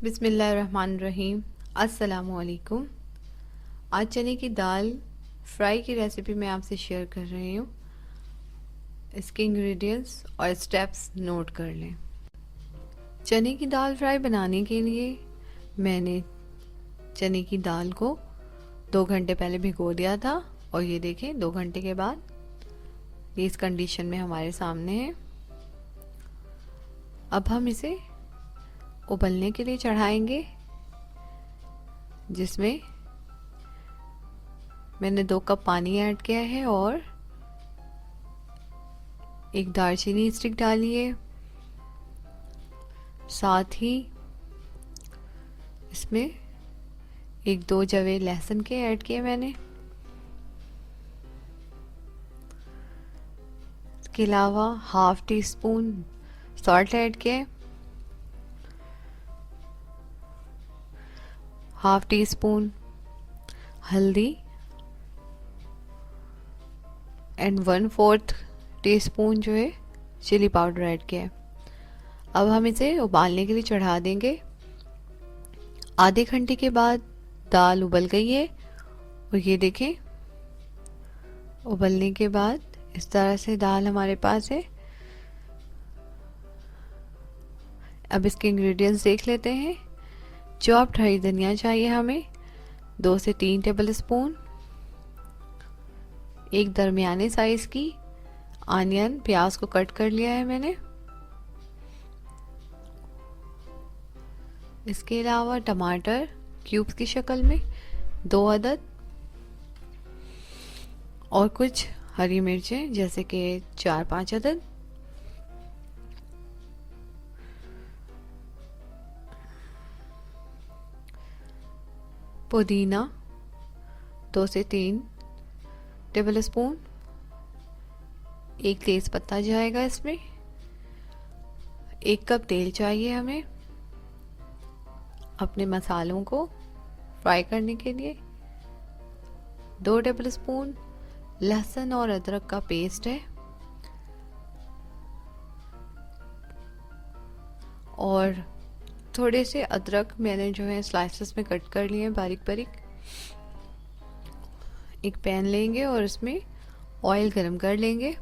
बिस्मिल्लाहिर्रहमानिर्रहीम। अस्सलामुअलैकुम। आज चने की दाल फ्राई की रेसिपी मैं आपसे शेयर कर रही हूँ। इसके इंग्रेडिएंट्स और स्टेप्स नोट कर लें। चने की दाल फ्राई बनाने के लिए मैंने चने की दाल को 2 घंटे पहले भिगो दिया था और ये देखें 2 घंटे के बाद ये इस कंडीशन में हमारे सामने है। अब हम इसे उबलने के लिए चढ़ाएंगे, जिसमें मैंने 2 कप पानी ऐड किया है और एक दालचीनी स्टिक डाली है। साथ ही इसमें 1-2 जवे लहसुन के ऐड किए मैंने। इसके अलावा half tea spoon salt add किए, हाफ टी स्पून हल्दी एंड 1/4 टीस्पून जो है चिली पाउडर ऐड किया है। अब हम इसे उबालने के लिए चढ़ा देंगे। आधे घंटे के बाद दाल उबल गई है और ये देखें उबलने के बाद इस तरह से दाल हमारे पास है। अब इसके इंग्रेडिएंट्स देख लेते हैं। चॉप्ड हरी धनिया चाहिए हमें 2 से 3 टेबल स्पून। एक दरमियाने साइज की आनियन प्याज को कट कर लिया है मैंने। इसके अलावा टमाटर क्यूब्स की शक्ल में 2 अदद और कुछ हरी मिर्चें जैसे कि 4-5 अदद। पुदीना 2 से 3 टेबल स्पून। एक तेज पत्ता जाएगा इसमें। 1 कप तेल चाहिए हमें अपने मसालों को फ्राई करने के लिए। 2 टेबल स्पून लहसुन और अदरक का पेस्ट है और थोड़े से अदरक मैंने जो है स्लाइसेस में कट कर लिए हैं बारीक बारीक। एक पैन लेंगे और इसमें ऑयल गरम कर लेंगे।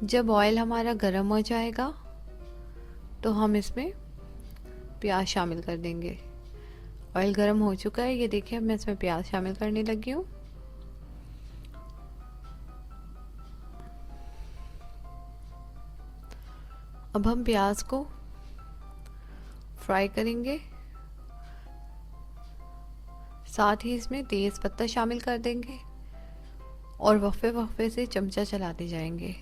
जब ऑयल हमारा गरम हो जाएगा तो हम इसमें प्याज शामिल कर देंगे। ऑयल गरम हो चुका है, ये देखिए अब मैं इसमें प्याज शामिल करने लगी हूँ। अब हम प्याज को फ्राई करेंगे। साथ ही इसमें तेज पत्ता शामिल कर देंगे और वक्फे वक्फे से चमचा चलाते जाएंगे।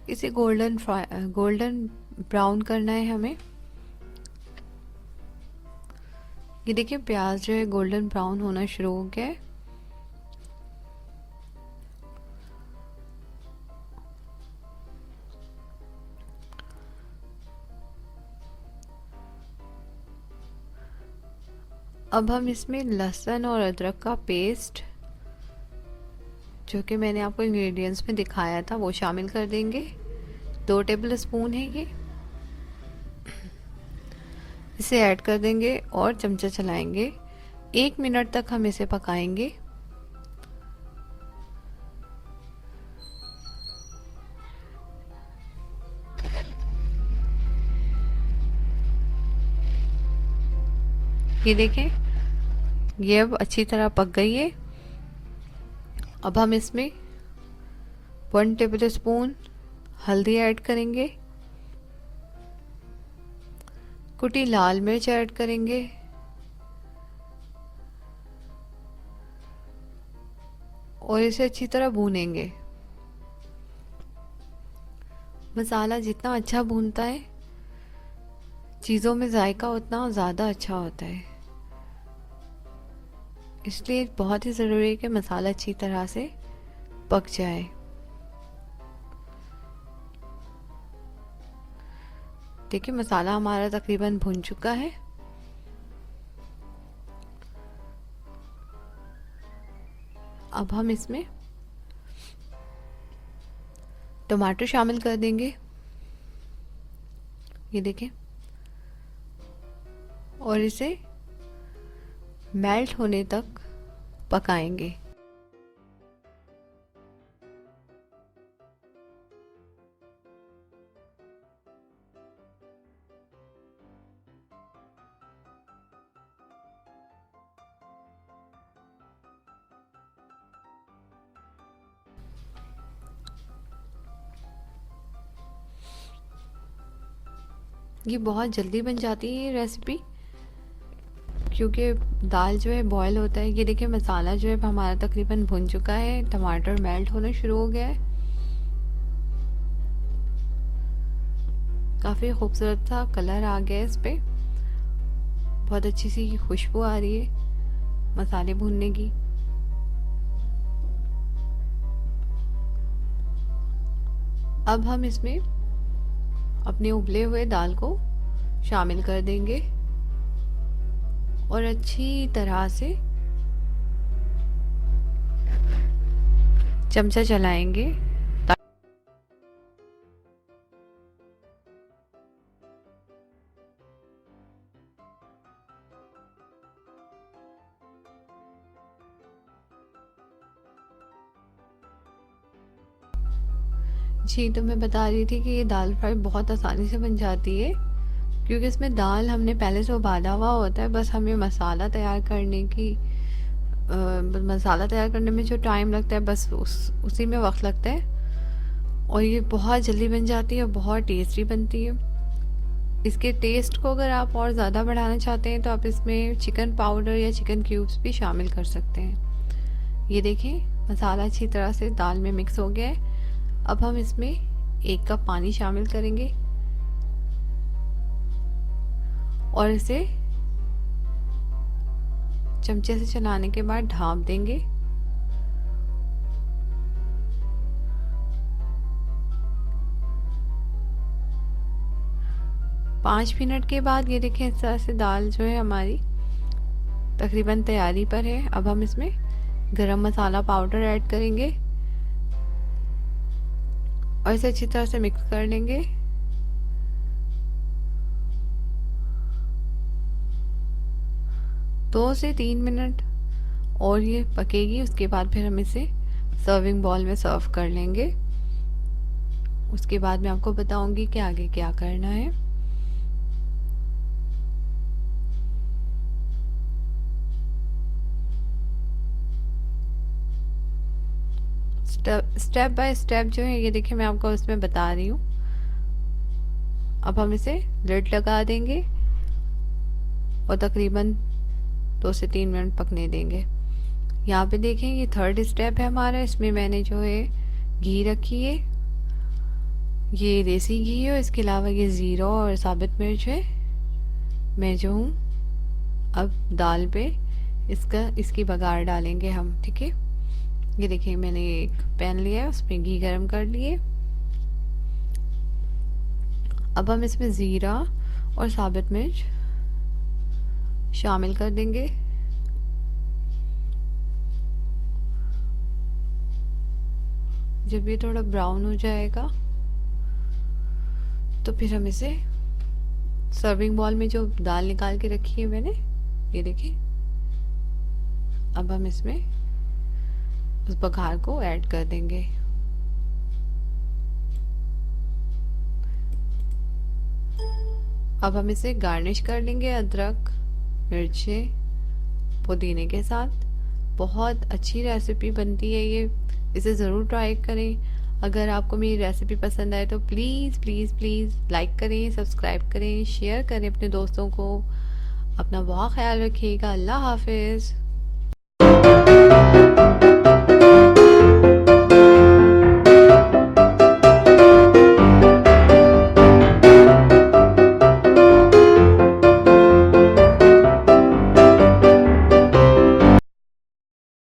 इसे गोल्डन ब्राउन करना है हमें। ये देखिए प्याज जो है गोल्डन ब्राउन होना शुरू हो गया है। अब हम इसमें लहसुन और अदरक का पेस्ट जो कि मैंने आपको इंग्रेडिएंट्स में दिखाया था वो शामिल कर देंगे। 2 टेबल स्पून है ये। इसे ऐड कर देंगे और चमचा चलाएंगे। 1 मिनट तक हम इसे पकाएंगे। ये देखें ये अब अच्छी तरह पक गई है। अब हम इसमें 1 टेबल स्पून हल्दी ऐड करेंगे। कुटी लाल मिर्च ऐड करेंगे और इसे अच्छी तरह भूनेंगे। मसाला जितना अच्छा भूनता है चीज़ों में जायका उतना ज़्यादा अच्छा होता है। इसलिए बहुत ही ज़रूरी है कि मसाला अच्छी तरह से पक जाए। देखिए मसाला हमारा तकरीबन भुन चुका है। अब हम इसमें टमाटर शामिल कर देंगे, ये देखें, और इसे मेल्ट होने तक पकाएंगे। ये बहुत जल्दी बन जाती है ये रेसिपी, क्योंकि दाल जो है बॉयल होता है। ये देखिए मसाला जो है हमारा तकरीबन भुन चुका है, टमाटर मेल्ट होना शुरू हो गया है, काफ़ी खूबसूरत सा कलर आ गया है इस पे, बहुत अच्छी सी खुशबू आ रही है मसाले भूनने की। अब हम इसमें अपने उबले हुए दाल को शामिल कर देंगे और अच्छी तरह से चमचा चलाएंगे। जी, तो मैं बता रही थी कि ये दाल फ्राई बहुत आसानी से बन जाती है, क्योंकि इसमें दाल हमने पहले से उबाला हुआ होता है। बस हमें मसाला तैयार करने की मसाला तैयार करने में जो टाइम लगता है बस उसी में वक्त लगता है, और ये बहुत जल्दी बन जाती है और बहुत टेस्टी बनती है। इसके टेस्ट को अगर आप और ज़्यादा बढ़ाना चाहते हैं तो आप इसमें चिकन पाउडर या चिकन क्यूब्स भी शामिल कर सकते हैं। ये देखें मसाला अच्छी तरह से दाल में मिक्स हो गया है। अब हम इसमें 1 कप पानी शामिल करेंगे और इसे चमचे से चलाने के बाद ढाँप देंगे। पाँच मिनट के बाद ये देखें इस तरह से दाल जो है हमारी तकरीबन तैयारी पर है। अब हम इसमें गरम मसाला पाउडर ऐड करेंगे और इसे अच्छी तरह से मिक्स कर लेंगे। दो से 3 मिनट और ये पकेगी, उसके बाद फिर हम इसे सर्विंग बॉल में सर्व कर लेंगे। उसके बाद मैं आपको बताऊंगी कि आगे क्या करना है। स्टेप बाय स्टेप जो है ये देखिए मैं आपको उसमें बता रही हूँ। अब हम इसे लिड लगा देंगे और तकरीबन 2 से 3 मिनट पकने देंगे। यहाँ पे देखें ये थर्ड स्टेप है हमारा। इसमें मैंने जो है घी रखी है, ये देसी घी है, इसके अलावा ये ज़ीरा और साबित मिर्च है। मैं जो हूँ अब दाल पे इसकी बघार डालेंगे हम, ठीक है। ये देखिए मैंने एक पैन लिया है, उसमें घी गरम कर लिए। अब हम इसमें ज़ीरा और साबित मिर्च शामिल कर देंगे। जब ये थोड़ा ब्राउन हो जाएगा तो फिर हम इसे सर्विंग बॉल में जो दाल निकाल के रखी है मैंने, ये देखिए, अब हम इसमें उस बघार को ऐड कर देंगे। अब हम इसे गार्निश कर लेंगे अदरक, मिर्चें, पुदीने के साथ। बहुत अच्छी रेसिपी बनती है ये, इसे ज़रूर ट्राई करें। अगर आपको मेरी रेसिपी पसंद आए तो प्लीज़ प्लीज़ प्लीज़ लाइक करें, सब्सक्राइब करें, शेयर करें अपने दोस्तों को। अपना बहुत ख्याल रखिएगा। अल्लाह हाफिज़।